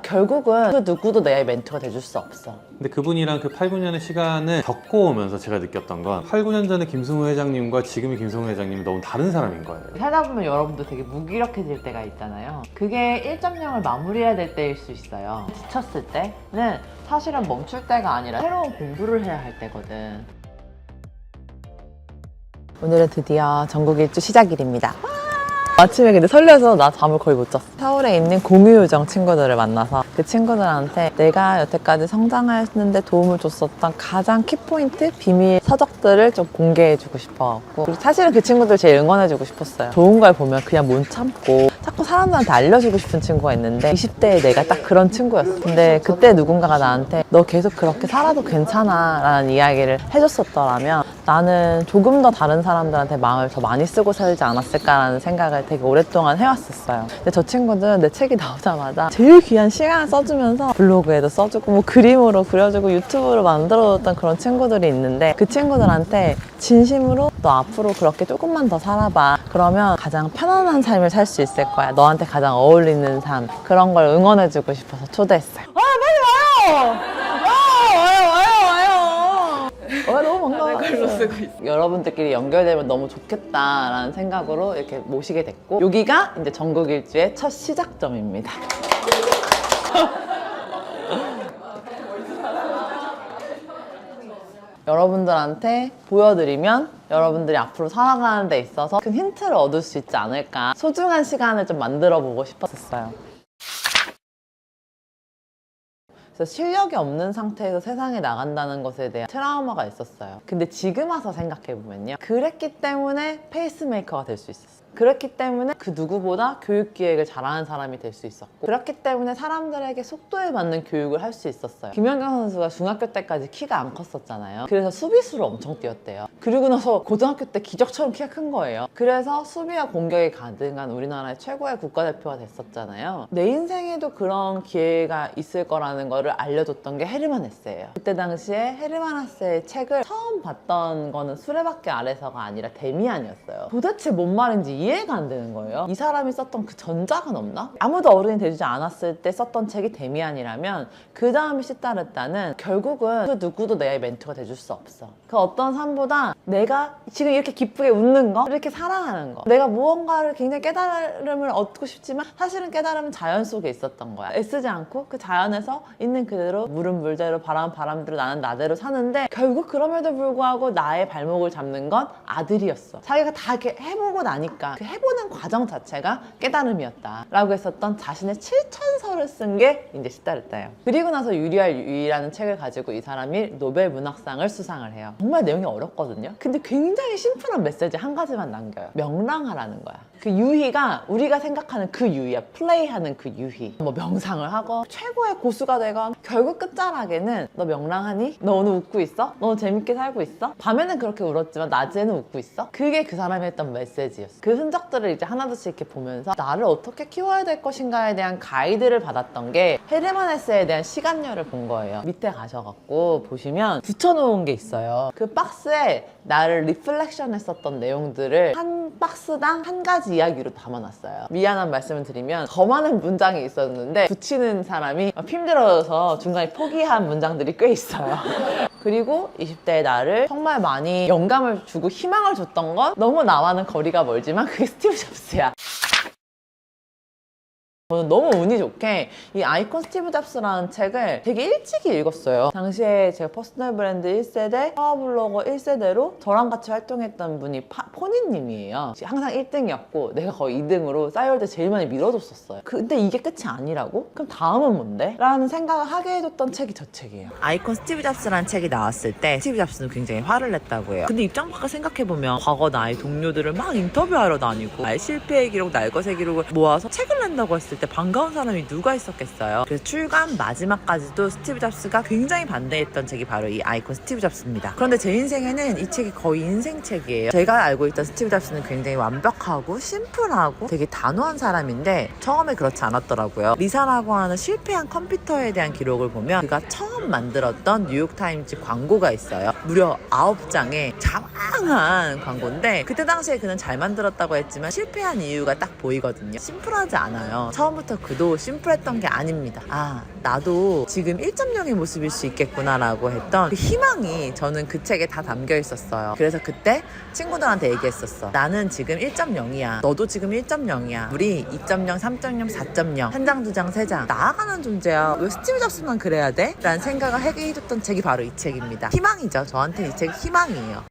결국은 그 누구도 내 멘토가 돼줄 수 없어. 근데 그분이랑 그 8, 9년의 시간을 겪어오면서 제가 느꼈던 건 8, 9년 전에 김승우 회장님과 지금의 김승우 회장님은 너무 다른 사람인 거예요. 살다 보면 여러분도 되게 무기력해질 때가 있잖아요. 그게 1.0을 마무리해야 될 때일 수 있어요. 지쳤을 때는 사실은 멈출 때가 아니라 새로운 공부를 해야 할 때거든. 오늘은 드디어 전국 일주 시작일입니다. 아침에 근데 설레서 나 잠을 거의 못 잤어. 서울에 있는 공유요정 친구들을 만나서 그 친구들한테 내가 여태까지 성장하는데 도움을 줬었던 가장 키포인트, 비밀 서적들을 좀 공개해주고 싶어갖고, 그리고 사실은 그 친구들 제일 응원해주고 싶었어요. 좋은 걸 보면 그냥 못 참고 자꾸 사람들한테 알려주고 싶은 친구가 있는데 20대에 내가 딱 그런 친구였어. 근데 그때 누군가가 나한테 너 계속 그렇게 살아도 괜찮아 라는 이야기를 해줬었더라면 나는 조금 더 다른 사람들한테 마음을 더 많이 쓰고 살지 않았을까라는 생각을 되게 오랫동안 해왔었어요. 근데 저 친구들은 내 책이 나오자마자 제일 귀한 시간을 써주면서 블로그에도 써주고 뭐 그림으로 그려주고 유튜브로 만들어줬던 그런 친구들이 있는데, 그 친구들한테 진심으로 너 앞으로 그렇게 조금만 더 살아봐. 그러면 가장 편안한 삶을 살 수 있을 거야. 너한테 가장 어울리는 삶. 그런 걸 응원해주고 싶어서 초대했어요. 빨리 와요! 와요! 너무 반가워. 글로 쓰고 있어. 여러분들끼리 연결되면 너무 좋겠다라는 생각으로 이렇게 모시게 됐고, 여기가 이제 전국 일주의 첫 시작점입니다. 여러분들한테 보여드리면 여러분들이 앞으로 살아가는 데 있어서 큰 힌트를 얻을 수 있지 않을까, 소중한 시간을 좀 만들어 보고 싶었어요. 그래서 실력이 없는 상태에서 세상에 나간다는 것에 대한 트라우마가 있었어요. 근데 지금 와서 생각해보면요, 그랬기 때문에 페이스메이커가 될 수 있었어요. 그렇기 때문에 그 누구보다 교육 기획을 잘하는 사람이 될 수 있었고, 그렇기 때문에 사람들에게 속도에 맞는 교육을 할 수 있었어요. 김연경 선수가 중학교 때까지 키가 안 컸었잖아요. 그래서 수비수를 엄청 뛰었대요. 그리고 나서 고등학교 때 기적처럼 키가 큰 거예요. 그래서 수비와 공격이 가능한 우리나라의 최고의 국가대표가 됐었잖아요. 내 인생에도 그런 기회가 있을 거라는 거를 알려줬던 게 헤르만 헤세예요. 그때 당시에 헤르만 헤세의 책을 처음 봤던 거는 수레바퀴 아래서가 아니라 데미안이었어요. 도대체 뭔 말인지 이해가 안 되는 거예요. 이 사람이 썼던 그 전작은 없나? 아무도 어른이 되지 않았을 때 썼던 책이 데미안이라면 그 다음에 시타르타는 결국은 그 누구도 내 멘토가 돼줄 수 없어. 그 어떤 삶보다 내가 지금 이렇게 기쁘게 웃는 거, 이렇게 사랑하는 거, 내가 무언가를 굉장히 깨달음을 얻고 싶지만 사실은 깨달음은 자연 속에 있었던 거야. 애쓰지 않고 그 자연에서 있는 그대로, 물은 물대로, 바람은 바람대로, 나는 나대로 사는데, 결국 그럼에도 불구하고 나의 발목을 잡는 건 아들이었어. 자기가 다 이렇게 해보고 나니까 그 해보는 과정 자체가 깨달음이었다 라고 했었던 자신의 7천서를 쓴 게 이제 시타르타예요. 그리고 나서 유리할 유이라는 책을 가지고 이 사람이 노벨 문학상을 수상을 해요. 정말 내용이 어렵거든요. 근데 굉장히 심플한 메시지 한 가지만 남겨요. 명랑하라는 거야. 그 유희가 우리가 생각하는 그 유희야. 플레이하는 그 유희. 뭐 명상을 하고 최고의 고수가 되건 결국 끝자락에는 너 명랑하니? 너 오늘 웃고 있어? 너 재밌게 살고 있어? 밤에는 그렇게 울었지만 낮에는 웃고 있어? 그게 그 사람이 했던 메시지였어. 그 흔적들을 이제 하나둘씩 이렇게 보면서 나를 어떻게 키워야 될 것인가에 대한 가이드를 받았던 게 헤르만 헤세에 대한 시간녀를 본 거예요. 밑에 가셔갖고 보시면 붙여놓은 게 있어요. 그 박스에 나를 리플렉션 했었던 내용들을 한 박스당 한 가지 이야기로 담아놨어요. 미안한 말씀을 드리면 더 많은 문장이 있었는데 붙이는 사람이 힘들어서 중간에 포기한 문장들이 꽤 있어요. 그리고 20대의 나를 정말 많이 영감을 주고 희망을 줬던 건 너무 나와는 거리가 멀지만 그게 스티브 잡스야. 저는 너무 운이 좋게 이 아이콘 스티브 잡스라는 책을 되게 일찍 읽었어요. 당시에 제가 퍼스널 브랜드 1세대, 파워블로거 1세대로 저랑 같이 활동했던 분이 포니님이에요. 항상 1등이었고 내가 거의 2등으로 싸이월드 제일 많이 밀어줬었어요. 근데 이게 끝이 아니라고? 그럼 다음은 뭔데? 라는 생각을 하게 해줬던 책이 저 책이에요. 아이콘 스티브 잡스라는 책이 나왔을 때 스티브 잡스는 굉장히 화를 냈다고 해요. 근데 입장 바꿔 생각해보면 과거 나의 동료들을 막 인터뷰하러 다니고 나의 실패의 기록, 날것의 기록을 모아서 책을 낸다고 했을 때 반가운 사람이 누가 있었겠어요. 그래서 출간 마지막까지도 스티브 잡스가 굉장히 반대했던 책이 바로 이 아이콘 스티브 잡스입니다. 그런데 제 인생에는 이 책이 거의 인생책이에요. 제가 알고 있던 스티브 잡스는 굉장히 완벽하고 심플하고 되게 단호한 사람인데 처음에 그렇지 않았더라고요. 리사라고 하는 실패한 컴퓨터에 대한 기록을 보면 그가 처음 만들었던 뉴욕타임즈 광고가 있어요. 무려 9장의 장황한 광고인데 그때 당시에 그는 잘 만들었다고 했지만 실패한 이유가 딱 보이거든요. 심플하지 않아요. 처음부터 그도 심플했던 게 아닙니다. 아, 나도 지금 1.0의 모습일 수 있겠구나 라고 했던 그 희망이 저는 그 책에 다 담겨 있었어요. 그래서 그때 친구들한테 얘기했었어. 나는 지금 1.0이야. 너도 지금 1.0이야. 우리 2.0, 3.0, 4.0 한 장, 두 장, 세 장 나아가는 존재야. 왜 스티브 잡스만 그래야 돼? 라는 생각을 하게 해줬던 책이 바로 이 책입니다. 희망이죠. 저한테는 이 책이 희망이에요.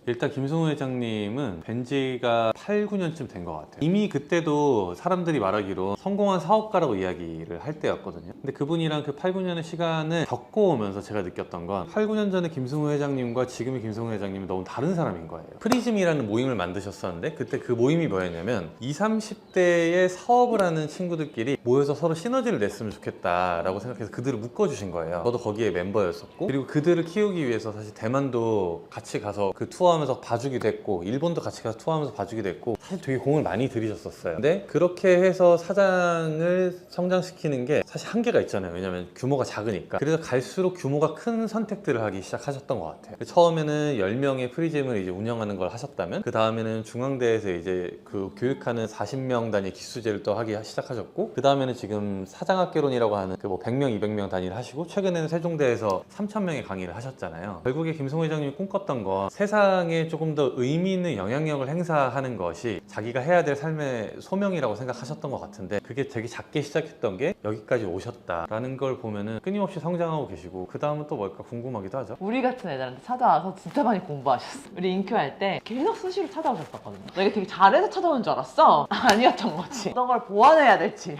일단 김승우 회장님은 뵌 지가 8, 9년쯤 된 것 같아요. 이미 그때도 사람들이 말하기로 성공한 사업가라고 이야기를 할 때였거든요. 근데 그분이랑 그 8, 9년의 시간을 겪어오면서 제가 느꼈던 건 8, 9년 전에 김승우 회장님과 지금의 김승우 회장님은 너무 다른 사람인 거예요. 프리즘이라는 모임을 만드셨었는데 그때 그 모임이 뭐였냐면 20, 30대의 사업을 하는 친구들끼리 모여서 서로 시너지를 냈으면 좋겠다라고 생각해서 그들을 묶어주신 거예요. 저도 거기에 멤버였었고, 그리고 그들을 키우기 위해서 사실 대만도 같이 가서 그 투어하면서 봐주기도 했고, 일본도 같이 가서 투어하면서 봐주기도 했고, 사실 되게 공을 많이 들이셨었어요. 근데 그렇게 해서 사장을 성장시키는 게 사실 한계가 있잖아요. 왜냐면 규모가 작으니까. 그래서 갈수록 규모가 큰 선택들을 하기 시작하셨던 것 같아요. 처음에는 10명의 프리즘을 이제 운영하는 걸 하셨다면, 그 다음에는 중앙대에서 이제 그 교육하는 40명 단위 기수제를 또 하기 시작하셨고, 그 다음에는 지금 사장학개론이라고 하는 그 뭐 100명, 200명 단위를 하시고, 최근에는 세종대에서 3,000명의 강의를 하셨잖아요. 결국에 김승우 회장님이 꿈꿨던 건 세상에 조금 더 의미 있는 영향력을 행사하는 것이 자기가 해야 될 삶의 소명이라고 생각하셨던 것 같은데, 그게 되게 작게 시작했던 게 여기까지 오셨다라는 걸 보면은 끊임없이 성장하고 계시고, 그 다음은 또 뭘까 궁금하기도 하죠. 우리 같은 애들한테 찾아와서 진짜 많이 공부하셨어. 우리 인큐할 때 계속 수시로 찾아오셨었거든요. 내가 되게 잘해서 찾아오는 줄 알았어. 아니었던 거지. 어떤 걸 보완해야 될지.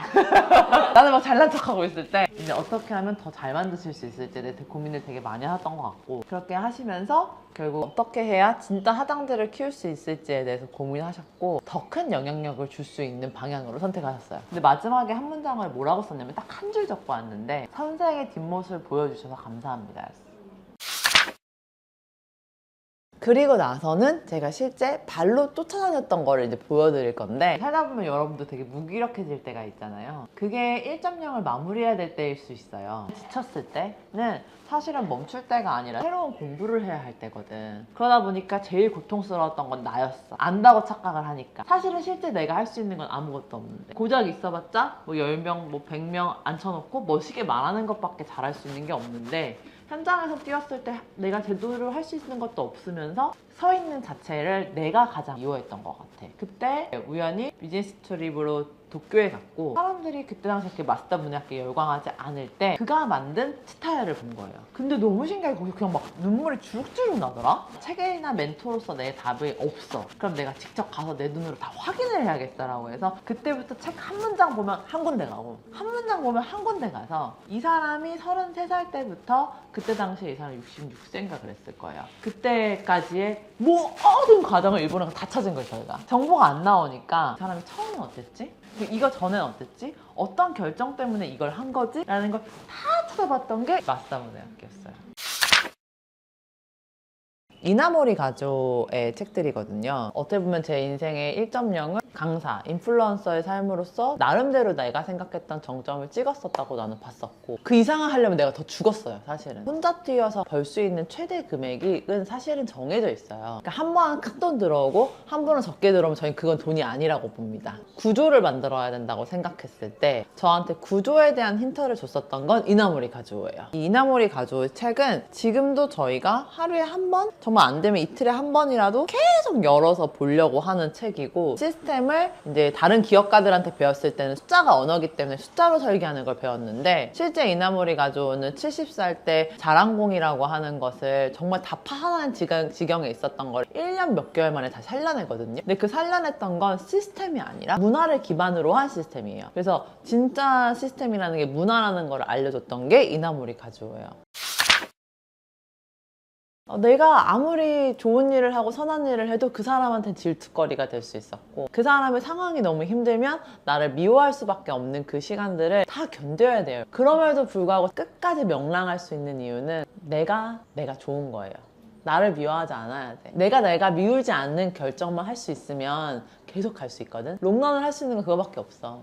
나는 막 잘난 척하고 있을 때 이제 어떻게 하면 더 잘 만드실 수 있을지에 대해 고민을 되게 많이 하셨던 것 같고, 그렇게 하시면서 결국 어떻게 해야 진짜 하장들을 키울 수 있을지에 대해서 고민하셨고, 더 큰 영향력을 줄 수 있는 방향으로 선택하셨어요. 근데 마지막에 한 문장을 뭐라고 썼냐면 딱 한 줄 적고 왔는데, 선생의 뒷모습을 보여주셔서 감사합니다. 그리고 나서는 제가 실제 발로 쫓아다녔던 거를 이제 보여드릴 건데, 살다 보면 여러분도 되게 무기력해질 때가 있잖아요. 그게 1.0을 마무리해야 될 때일 수 있어요. 지쳤을 때는 사실은 멈출 때가 아니라 새로운 공부를 해야 할 때거든. 그러다 보니까 제일 고통스러웠던 건 나였어. 안다고 착각을 하니까. 사실은 실제 내가 할 수 있는 건 아무것도 없는데, 고작 있어봤자 뭐 10명, 뭐 100명 앉혀놓고 멋있게 말하는 것밖에 잘할 수 있는 게 없는데, 현장에서 뛰었을 때 내가 제대로 할 수 있는 것도 없으면서 서 있는 자체를 내가 가장 미워했던 것 같아. 그때 우연히 비즈니스 트립으로 도쿄에 갔고, 사람들이 그때 당시 그 마스터 문학에 열광하지 않을 때 그가 만든 스타일을 본 거예요. 근데 너무 신기하게 거기 그냥 막 눈물이 주룩주룩 나더라? 책이나 멘토로서 내 답이 없어. 그럼 내가 직접 가서 내 눈으로 다 확인을 해야겠다라고 해서 그때부터 책 한 문장 보면 한 군데 가고, 한 문장 보면 한 군데 가서, 이 사람이 33살 때부터, 그때 당시에 이 사람이 66세인가 그랬을 거예요. 그때까지의 모든 과정을 일본어가 다 찾은 거예요. 저희가 정보가 안 나오니까 이 사람이 처음엔 어땠지? 이거 전엔 어땠지? 어떤 결정 때문에 이걸 한 거지? 라는 걸 다 찾아봤던 게 마사무네학교였어요. 이나모리 가조의 책들이거든요. 어떻게 보면 제 인생의 1.0은 강사, 인플루언서의 삶으로서 나름대로 내가 생각했던 정점을 찍었었다고 나는 봤었고, 그 이상을 하려면 내가 더 죽었어요. 사실은 혼자 뛰어서 벌 수 있는 최대 금액은 사실은 정해져 있어요. 그러니까 한 번은 큰 돈 들어오고 한 번은 적게 들어오면 저희는 그건 돈이 아니라고 봅니다. 구조를 만들어야 된다고 생각했을 때 저한테 구조에 대한 힌트를 줬었던 건 이나모리 가조예요. 이 이나모리 가조의 책은 지금도 저희가 하루에 한 번, 정말 안 되면 이틀에 한 번이라도 계속 열어서 보려고 하는 책이고, 시스템을 이제 다른 기업가들한테 배웠을 때는 숫자가 언어기 때문에 숫자로 설계하는 걸 배웠는데, 실제 이나모리 가조는 70살 때 자랑공이라고 하는 것을 정말 다 파산한 지경에 있었던 걸 1년 몇 개월 만에 다시 살려내거든요. 근데 그 살려냈던 건 시스템이 아니라 문화를 기반으로 한 시스템이에요. 그래서 진짜 시스템이라는 게 문화라는 걸 알려줬던 게 이나모리 가조예요. 내가 아무리 좋은 일을 하고 선한 일을 해도 그 사람한테는 질투거리가 될 수 있었고, 그 사람의 상황이 너무 힘들면 나를 미워할 수밖에 없는 그 시간들을 다 견뎌야 돼요. 그럼에도 불구하고 끝까지 명랑할 수 있는 이유는 내가 좋은 거예요. 나를 미워하지 않아야 돼. 내가 미우지 않는 결정만 할 수 있으면 계속 갈 수 있거든. 롱런을 할 수 있는 건 그거밖에 없어.